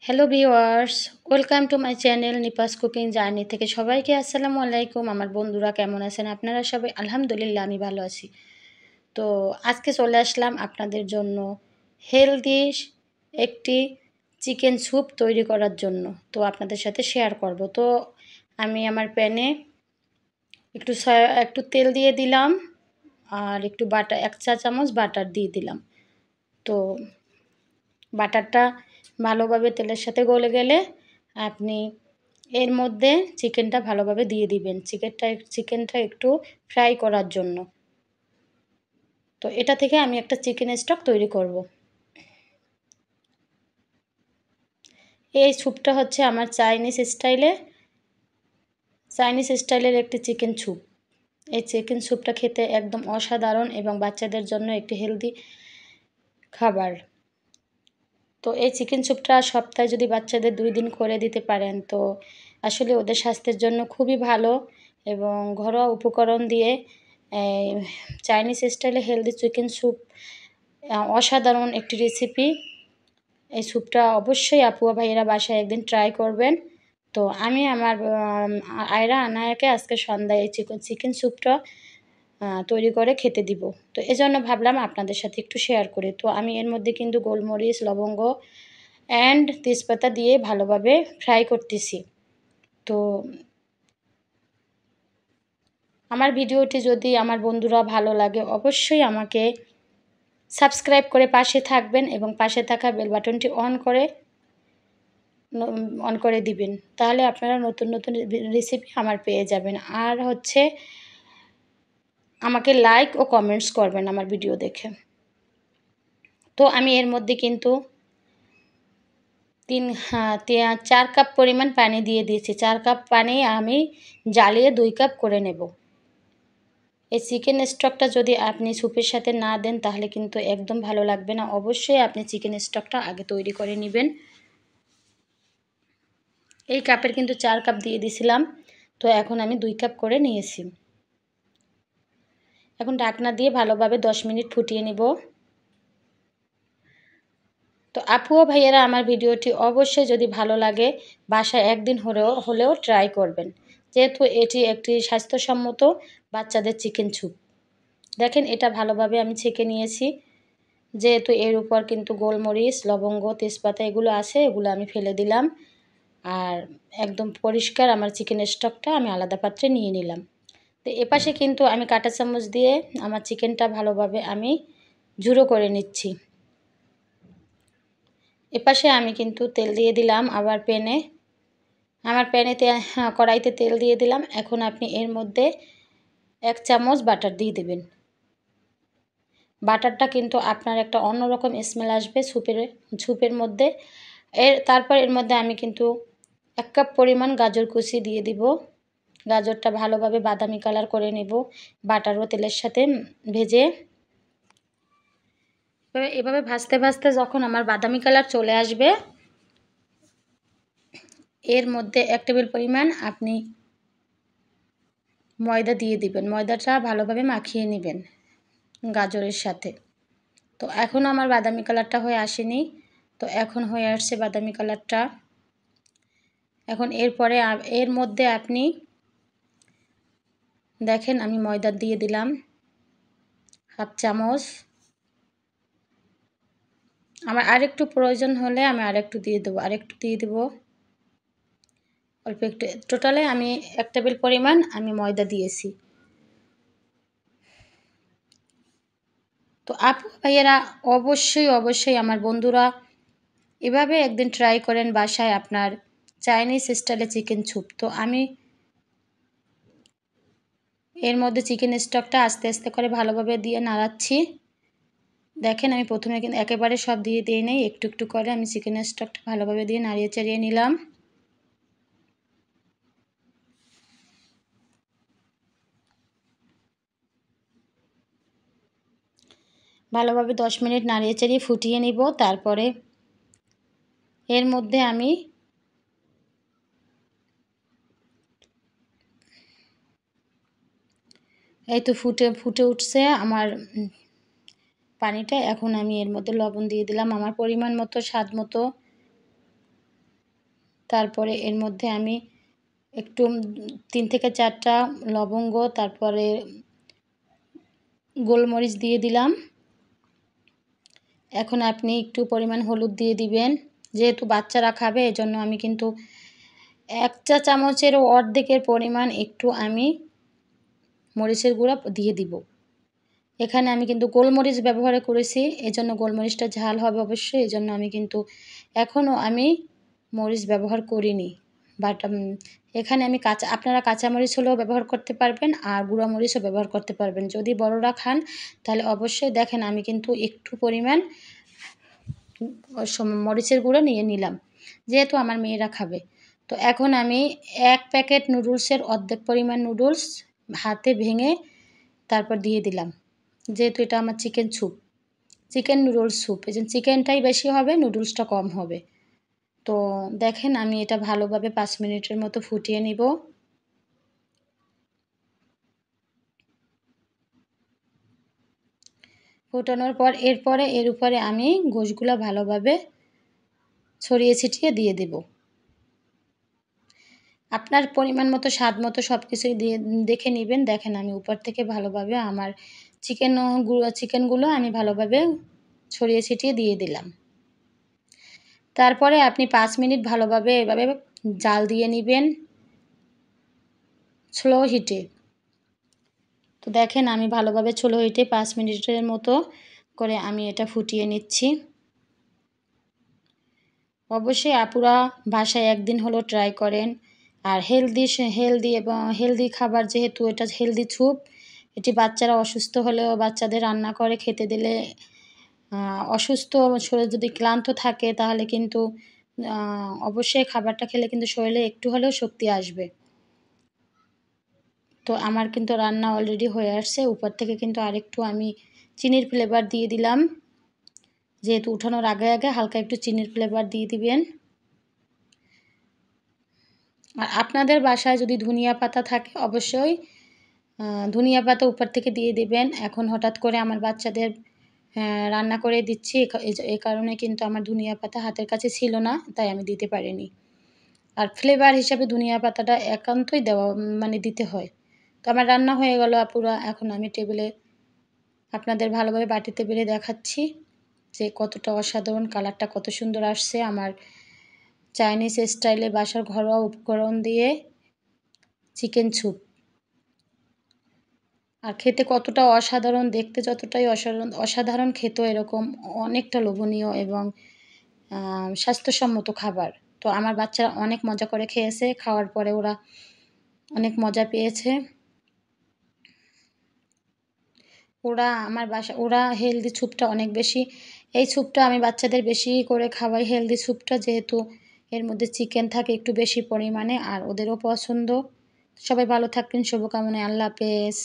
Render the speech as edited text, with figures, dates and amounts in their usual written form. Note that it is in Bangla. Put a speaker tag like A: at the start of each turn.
A: Hello viewers, welcome to my channel নিপাস cooking journey থেকে সবাইকে আসসালামু আলাইকুম। আমার বন্ধুরা কেমন আছেন? আপনারা সবাই? আলহামদুলিল্লাহ আমি ভালো আছি। তো আজকে চলে আসলাম আপনাদের জন্য হেলদি একটি চিকেন স্যুপ তৈরি করার জন্য। তো আপনাদের সাথে শেয়ার করব। তো আমি আমার প্যানে একটু তেল দিয়ে দিলাম আর একটু বাটার 1 চা চামচ বাটার দিয়ে দিলাম। তো বাটারটা ভালোভাবে তেলের সাথে গলে গেলে আপনি এর মধ্যে চিকেনটা ভালোভাবে দিয়ে দিবেন। চিকেনটা একটু ফ্রাই করার জন্য। তো এটা থেকে আমি একটা চিকেন স্টক তৈরি করব। এই স্যুপটা হচ্ছে আমার চাইনিজ স্টাইলের একটি চিকেন স্যুপ। এই চিকেন স্যুপটা খেতে একদম অসাধারণ এবং বাচ্চাদের জন্য একটি হেলদি খাবার। তো এই চিকেন স্যুপটা সপ্তাহে যদি বাচ্চাদের 2 দিন করে দিতে পারেন তো আসলে ওদের স্বাস্থ্যের জন্য খুবই ভালো এবং ঘরোয়া উপকরণ দিয়ে চাইনিজ স্টাইলে হেলদি চিকেন স্যুপ অসাধারণ একটি রেসিপি। এই স্যুপটা অবশ্যই আপু ভাইয়েরা বাসায় একদিন ট্রাই করবেন। তো আমি আমার আয়রা আনায়াকে আজকে সন্ধ্যায় এই চিকেন স্যুপটা তৈরি করে খেতে দিব। তো এজন্য ভাবলাম আপনাদের সাথে একটু শেয়ার করি। তো আমি এর মধ্যে কিন্তু গোলমরিচ, লবঙ্গ অ্যান্ড তেজপাতা দিয়ে ভালোভাবে ফ্রাই করতেছি। তো আমার ভিডিওটি যদি আমার বন্ধুরা ভালো লাগে অবশ্যই আমাকে সাবস্ক্রাইব করে পাশে থাকবেন এবং পাশে থাকা বেল বাটনটি অন করে দিবেন। তাহলে আপনারা নতুন নতুন রেসিপি আমার পেয়ে যাবেন। আর হচ্ছে আমাকে লাইক ও কমেন্টস করবেন আমার ভিডিও দেখে। তো আমি এর মধ্যে কিন্তু 4 কাপ পরিমাণ পানি দিয়ে দিয়েছি। 4 কাপ পানি আমি জ্বালিয়ে 2 কাপ করে নেব। এই চিকেন স্টকটা যদি আপনি স্যুপের সাথে না দেন তাহলে কিন্তু একদম ভালো লাগবে না। অবশ্যই আপনি চিকেন স্টকটা আগে তৈরি করে নেবেন। এই কাপের কিন্তু 4 কাপ দিয়ে দিছিলাম। তো এখন আমি 2 কাপ করে নিয়েছি। এখন ঢাকনা দিয়ে ভালোভাবে 10 মিনিট ফুটিয়ে নেব। তো আপু ও ভাইয়েরা আমার ভিডিওটি অবশ্যই যদি ভালো লাগে বাসায় একদিন হলেও ট্রাই করবেন। যেহেতু এটি একটি স্বাস্থ্যসম্মত বাচ্চাদের চিকেন স্যুপ। দেখেন এটা ভালোভাবে আমি ছেঁকে নিয়েছি। যেহেতু এর উপর কিন্তু গোলমরিচ, লবঙ্গ, তেজপাতা এগুলো আছে, এগুলো আমি ফেলে দিলাম। আর একদম পরিষ্কার আমার চিকেন স্টকটা আমি আলাদা পাত্রে নিয়ে নিলাম। তো এপাশে কিন্তু আমি কাঁটা চামচ দিয়ে আমার চিকেনটা ভালোভাবে আমি ঝুরো করে নিচ্ছি। এপাশে আমি কিন্তু তেল দিয়ে দিলাম আবার কড়াইতে তেল দিয়ে দিলাম। এখন আপনি এর মধ্যে 1 চামচ বাটার দিয়ে দেবেন। বাটারটা কিন্তু আপনার একটা অন্যরকম স্মেল আসবে স্যুপের মধ্যে। তারপর এর মধ্যে আমি কিন্তু 1 কাপ পরিমাণ গাজর কুচি দিয়ে দিব। গাজরটা ভালোভাবে বাদামি কালার করে নেব বাটার ও তেলের সাথে ভেজে। এভাবে ভাজতে ভাজতে যখন আমার বাদামি কালার চলে আসবে এর মধ্যে 1 টেবিল পরিমাণ আপনি ময়দা দিয়ে দিবেন। ময়দাটা ভালোভাবে মাখিয়ে নেবেন গাজরের সাথে। তো এখন আমার বাদামি কালারটা হয়ে আসেনি। তো এখন হয়ে আসছে বাদামি কালারটা। এখন এরপরে এর মধ্যে আপনি দেখেন আমি ময়দা দিয়ে দিলাম 1/2 চামচ। আমার আরেকটু প্রয়োজন হলে আমি আরেকটু দিয়ে দেব অল্প একটু। টোটালে আমি 1 টেবিল পরিমাণ আমি ময়দা দিয়েছি। তো আপু ভাইয়েরা অবশ্যই আমার বন্ধুরা এভাবে একদিন ট্রাই করেন বাসায় আপনার চাইনিজ স্টাইলে চিকেন স্যুপ। তো আমি এর মধ্যে চিকেন স্টকটা আস্তে আস্তে করে ভালোভাবে দিয়ে নাড়াচ্ছি। দেখেন আমি প্রথমে কিন্তু একেবারে সব দিয়ে দিই নাই, একটু একটু করে আমি চিকেন স্টকটা ভালোভাবে দিয়ে নাড়িয়ে চাড়িয়ে নিলাম। ভালোভাবে 10 মিনিট নাড়িয়ে চাড়িয়ে ফুটিয়ে নিব। তারপরে এর মধ্যে আমি এই তো ফুটে উঠছে আমার পানিটা। এখন আমি এর মধ্যে লবণ দিয়ে দিলাম আমার পরিমাণ মতো, স্বাদ মতো। তারপরে এর মধ্যে আমি একটু 3 থেকে 4টা লবঙ্গ, তারপরে গোলমরিচ দিয়ে দিলাম। এখন আপনি একটু পরিমাণ হলুদ দিয়ে দিবেন। যেহেতু বাচ্চারা খাবে এজন্য আমি কিন্তু 1 চা চামচেরও অর্ধেকের পরিমাণ একটু আমি মরিচের গুঁড়া দিয়ে দিব। এখানে আমি কিন্তু গোলমরিচ ব্যবহার করেছি, এজন্য গোলমরিচটা ঝাল হবে অবশ্যই, এজন্য আমি কিন্তু এখনও আমি মরিচ ব্যবহার করিনি। বাট এখানে আমি আপনারা কাঁচামরিচ হলেও ব্যবহার করতে পারবেন আর গুঁড়া মরিচও ব্যবহার করতে পারবেন। যদি বড়রা খান তাহলে অবশ্যই দেখেন আমি কিন্তু একটু পরিমাণ মরিচের গুঁড়ো নিয়ে নিলাম, যেহেতু আমার মেয়েরা খাবে। তো এখন আমি 1 প্যাকেট নুডলসের অর্ধেক পরিমাণ নুডলস হাতে ভেঙে তারপর দিয়ে দিলাম। যেহেতু এটা আমার চিকেন নুডলস স্যুপ, এজন্য চিকেনটাই বেশি হবে, নুডলসটা কম হবে। তো দেখেন আমি এটা ভালোভাবে 5 মিনিটের মতো ফুটিয়ে নিব। ফোটানোর পর এরপরে এর উপরে আমি গোশগুলা ভালোভাবে ছড়িয়ে ছিটিয়ে দিয়ে দেব। আপনার পরিমাণ মতো স্বাদ মতো সব কিছুই দিয়ে দেখে নেবেন। দেখেন আমি উপর থেকে ভালোভাবে আমার চিকেনগুলো আমি ভালোভাবে ছড়িয়ে ছিটিয়ে দিয়ে দিলাম। তারপরে আপনি 5 মিনিট ভালোভাবে এভাবে জাল দিয়ে নিবেন স্লো হিটে। তো দেখেন আমি ভালোভাবে স্লো হিটে 5 মিনিটের মতো করে আমি এটা ফুটিয়ে নিচ্ছি। অবশ্যই আপুরা বাসায় একদিন হলেও ট্রাই করেন। আর হেলদি খাবার, যেহেতু এটা হেলদি স্যুপ, এটি বাচ্চারা অসুস্থ হলেও বাচ্চাদের রান্না করে খেতে দিলে অসুস্থ শরীর যদি ক্লান্ত থাকে তাহলে কিন্তু অবশ্যই খাবারটা খেলে কিন্তু শরীরে একটু হলেও শক্তি আসবে। তো আমার কিন্তু রান্না অলরেডি হয়ে আসছে। উপর থেকে কিন্তু আরেকটু আমি চিনির ফ্লেভার দিয়ে দিলাম। যেহেতু উঠানোর আগে আগে হালকা একটু চিনির ফ্লেভার দিয়ে দিবেন। আর আপনাদের বাসায় যদি ধনিয়া পাতা থাকে অবশ্যই ধনিয়া পাতা উপর থেকে দিয়ে দিবেন। এখন হঠাৎ করে আমার বাচ্চাদের রান্না করে দিচ্ছি, এ কারণে কিন্তু আমার ধনিয়া পাতা হাতের কাছে ছিল না, তাই আমি দিতে পারিনি। আর ফ্লেভার হিসাবে ধনিয়া পাতাটা একান্তই দিতে হয়। তো আমার রান্না হয়ে গেল আপুরা। এখন আমি টেবিলে আপনাদের ভালোভাবে বাটিতে বেড়ে দেখাচ্ছি যে কতটা অসাধারণ, কালারটা কত সুন্দর আসছে আমার চাইনিজ স্টাইলে বাসার ঘরোয়া উপকরণ দিয়ে চিকেন স্যুপ। আর খেতে কতটা অসাধারণ, দেখতে যতটাই অসাধারণ খেতেও এরকম অনেকটা লোভনীয় এবং স্বাস্থ্যসম্মত খাবার। তো আমার বাচ্চারা অনেক মজা করে খেয়েছে, খাওয়ার পরে ওরা অনেক মজা পেয়েছে। ওরা হেলদি স্যুপটা অনেক বেশি, এই স্যুপটা আমি বাচ্চাদের বেশি করে খাওয়াই, হেলদি স্যুপটা, যেহেতু এর মধ্যে চিকেন থাকে একটু বেশি পরিমাণে আর ওদেরও পছন্দ। সবাই ভালো থাকবেন, শুভকামনায়, আল্লাহ হাফেজ।